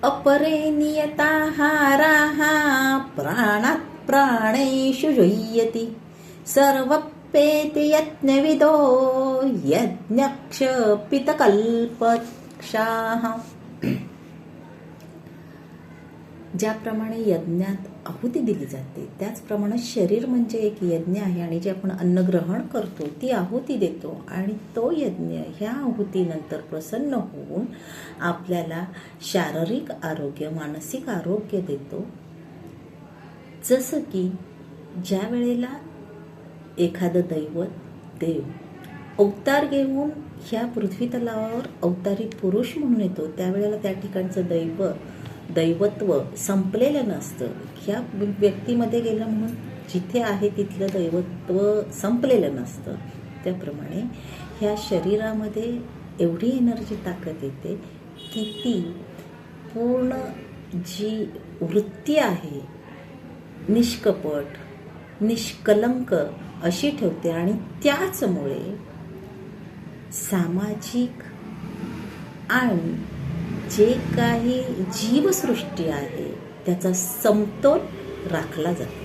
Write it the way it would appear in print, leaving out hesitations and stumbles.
अपरे नियताहाराः प्राणात् प्राणेषु जुह्यति सर्वप्येति यज्ञविदो यज्ञक्षपितकल्पक्षाः. ज्याप्रमाणे यज्ञात आहुती दिली जाते त्याचप्रमाणे शरीर म्हणजे एक यज्ञ आहे आणि जे आपण अन्न ग्रहण करतो ती आहुती देतो आणि तो यज्ञ ह्या आहुतीनंतर प्रसन्न होऊन आपल्याला शारीरिक आरोग्य मानसिक आरोग्य देतो. जसं की ज्या वेळेला एखादं दैवत देव अवतार घेऊन ह्या पृथ्वी तलावावर अवतारी पुरुष म्हणून येतो त्यावेळेला त्या ठिकाणचं दैवत्व संपलेलं नसतं. ह्या व्यक्तीमध्ये गेलं म्हणून जिथे आहे तिथलं दैवत्व संपलेलं नसतं. त्याप्रमाणे ह्या शरीरामध्ये एवढी एनर्जी ताकद येते की ती पूर्ण जी वृत्ती आहे निष्कपट निष्कलंक अशी ठेवते आणि त्याचमुळे सामाजिक आणि जे काही जीवसृष्टी आहे त्याचा समतोल राखला जातो.